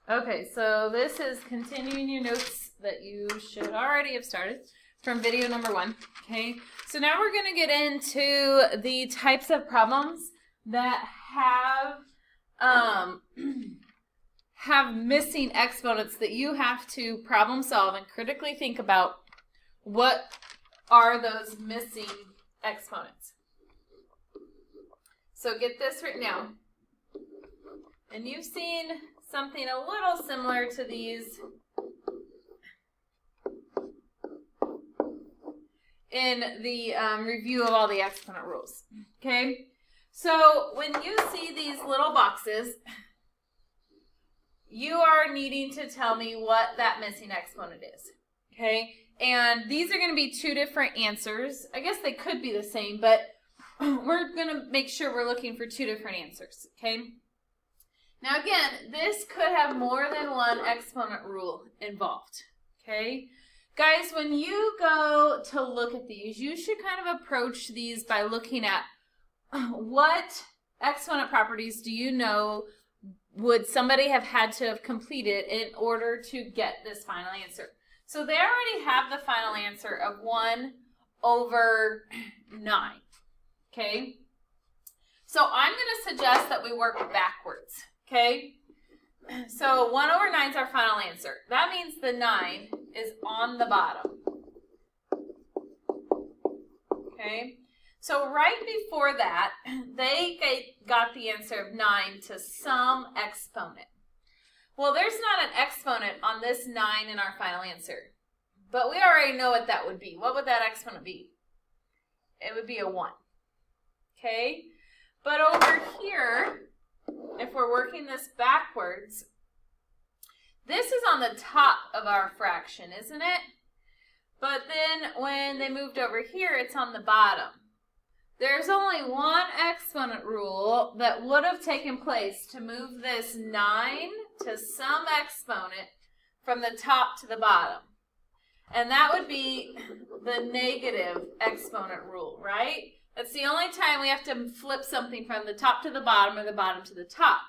Okay, so this is continuing your notes that you should already have started from video number 1. Okay, so now we're going to get into the types of problems that have missing exponents that you have to problem solve and critically think about what are those missing exponents. So get this written down. And you've seen something a little similar to these in the review of all the exponent rules. Okay, so when you see these little boxes, you are needing to tell me what that missing exponent is. Okay, and these are going to be 2 different answers. I guess they could be the same, but we're going to make sure we're looking for 2 different answers. Okay. Now again, this could have more than one exponent rule involved, okay? Guys, when you go to look at these, you should kind of approach these by looking at what exponent properties do you know would somebody have had to have completed in order to get this final answer. So they already have the final answer of 1/9, okay? So I'm going to suggest that we work backwards. Okay, so 1/9 is our final answer. That means the 9 is on the bottom. Okay, so right before that, they got the answer of 9 to some exponent. Well, there's not an exponent on this 9 in our final answer, but we already know what that would be. What would that exponent be? It would be a 1. Okay, but over here, if we're working this backwards, this is on the top of our fraction, isn't it? But then when they moved over here, it's on the bottom. There's only one exponent rule that would have taken place to move this 9 to some exponent from the top to the bottom. And that would be the negative exponent rule, right? That's the only time we have to flip something from the top to the bottom or the bottom to the top.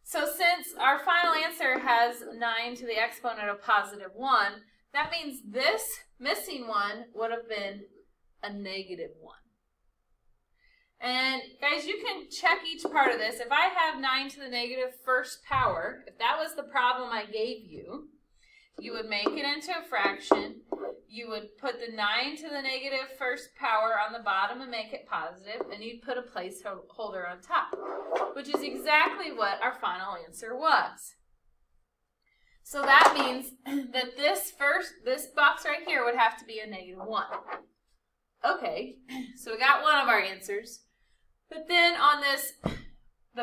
So since our final answer has 9 to the exponent of +1, that means this missing one would have been a -1. And guys, you can check each part of this. If I have 9 to the -1st power, if that was the problem I gave you, you would make it into a fraction. You would put the 9 to the -1st power on the bottom and make it positive, and you'd put a placeholder on top, which is exactly what our final answer was. So that means that this box right here would have to be a -1. Okay, so we got one of our answers. But then on the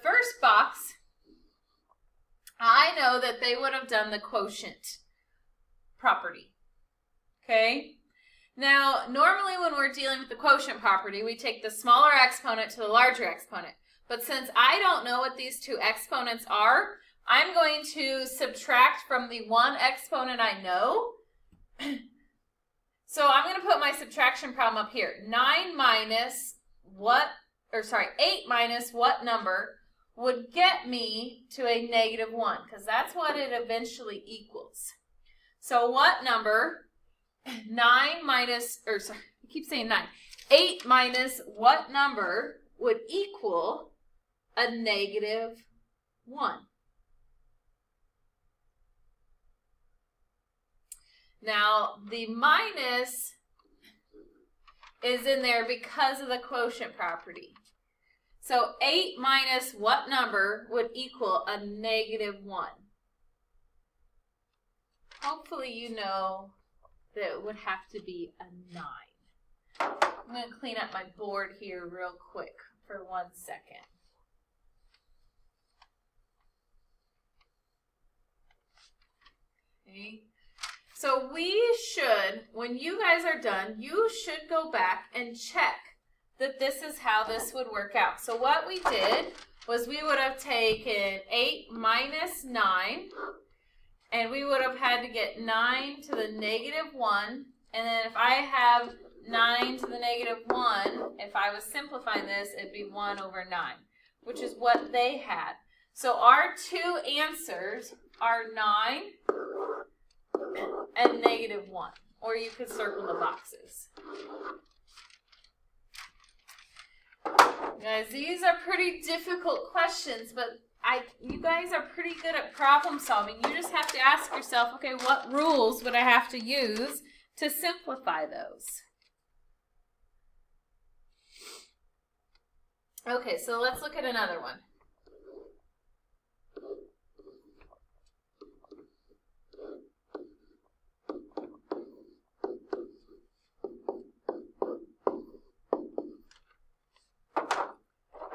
first box, I know that they would have done the quotient property. Okay, now normally when we're dealing with the quotient property, we take the smaller exponent to the larger exponent. But since I don't know what these 2 exponents are, I'm going to subtract from the one exponent I know. So I'm going to put my subtraction problem up here. 8 minus what number would get me to a -1, because that's what it eventually equals. So what number? 8 minus what number would equal a -1? Now, the minus is in there because of the quotient property. So 8 minus what number would equal a -1? Hopefully you know that it would have to be a 9. I'm going to clean up my board here real quick for 1 second. Okay. So we should, when you guys are done, you should go back and check that this is how this would work out. So what we did was we would have taken 8 minus 9, and we would have had to get 9 to the -1, and then if I have 9 to the -1, if I was simplifying this, it'd be 1/9, which is what they had. So our two answers are 9 and -1. Or you could circle the boxes. Guys, these are pretty difficult questions, but you guys are pretty good at problem solving. You just have to ask yourself, okay, what rules would I have to use to simplify those? Okay, so let's look at another one.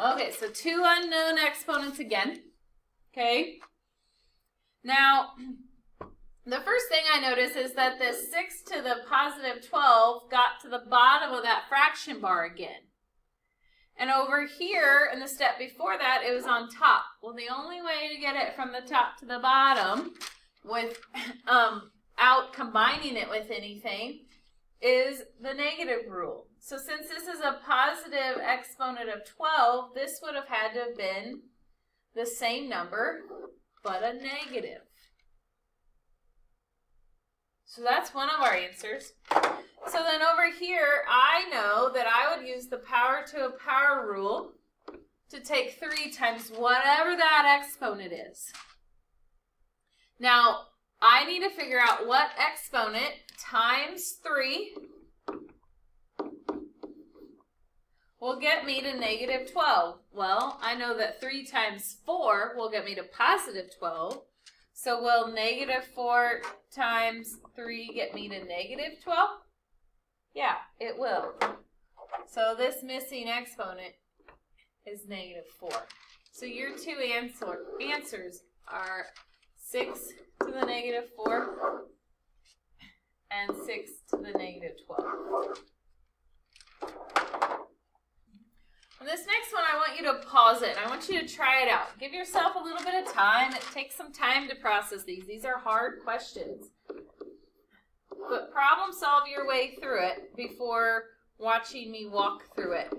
Okay, so 2 unknown exponents again. Okay. Now, the first thing I notice is that this 6 to the positive 12 got to the bottom of that fraction bar again. And over here, in the step before that, it was on top. Well, the only way to get it from the top to the bottom without combining it with anything is the negative rule. So since this is a positive exponent of 12, this would have had to have been the same number, but a negative. So that's one of our answers. So then over here, I know that I would use the power to a power rule to take 3 times whatever that exponent is. Now, I need to figure out what exponent times 3 will get me to -12. Well, I know that 3 times 4 will get me to positive 12. So will -4 times 3 get me to -12? Yeah, it will. So this missing exponent is -4. So your two answers are 6 to the -4 and 6 to the -12. And this next one, I want you to pause it, and I want you to try it out. Give yourself a little bit of time. It takes some time to process these. These are hard questions. But problem solve your way through it before watching me walk through it.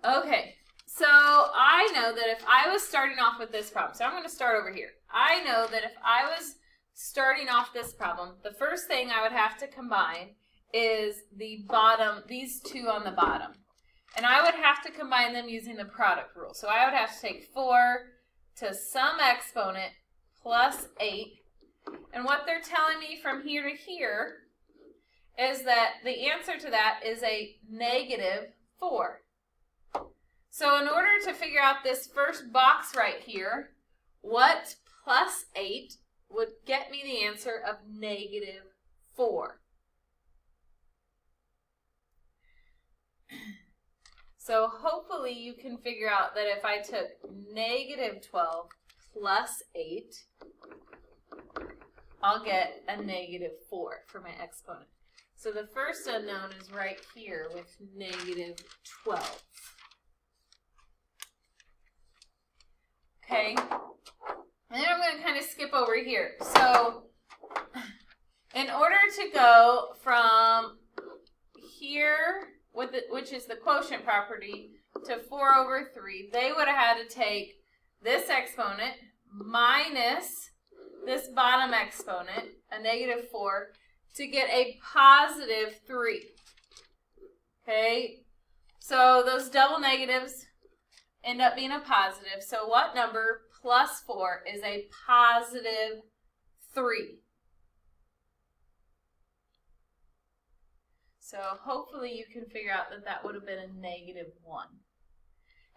Okay. So I know that if I was starting off with this problem, so I'm going to start over here. I know that if I was starting off this problem, the first thing I would have to combine is the bottom, these two on the bottom. And I would have to combine them using the product rule. So I would have to take 4 to some exponent plus 8. And what they're telling me from here to here is that the answer to that is a -4. So in order to figure out this first box right here, what plus 8 would get me the answer of -4? So hopefully you can figure out that if I took -12 plus 8, I'll get a -4 for my exponent. So the first unknown is right here with -12. Okay, and then I'm going to kind of skip over here. So in order to go from here, which is the quotient property, to 4/3, they would have had to take this exponent minus this bottom exponent, a -4, to get a +3. Okay, so those double negatives end up being a positive. So what number plus 4 is a +3? So hopefully you can figure out that that would have been a -1.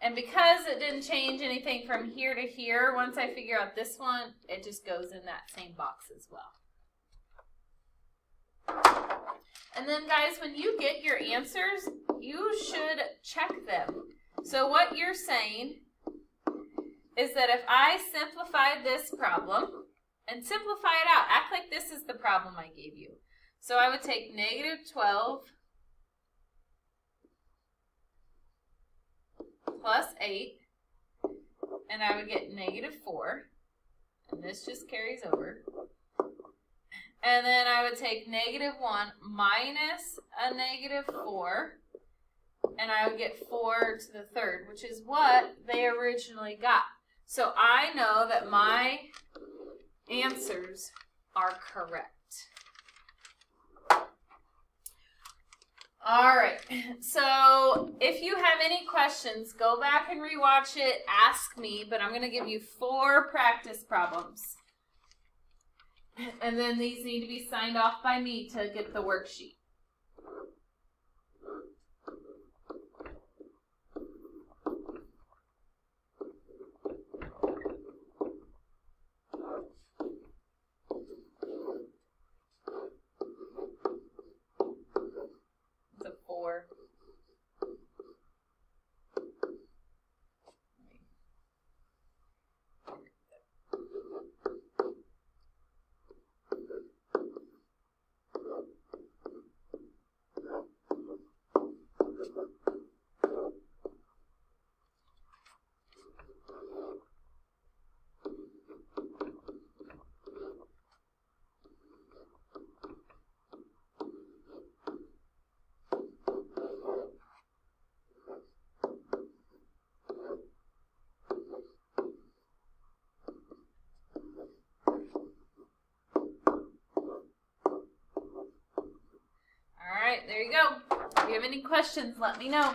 And because it didn't change anything from here to here, once I figure out this one, it just goes in that same box as well. And then guys, when you get your answers, you should check them. So what you're saying is that if I simplify this problem, and simplify it out, act like this is the problem I gave you. So I would take -12 plus 8, and I would get -4. and this just carries over. And then I would take negative 1 minus a negative 4, and I would get 4 to the third, which is what they originally got. So I know that my answers are correct. All right, so if you have any questions, go back and rewatch it, ask me, but I'm going to give you 4 practice problems. And then these need to be signed off by me to get the worksheet. It's a 4. All right, there you go. If you have any questions, let me know.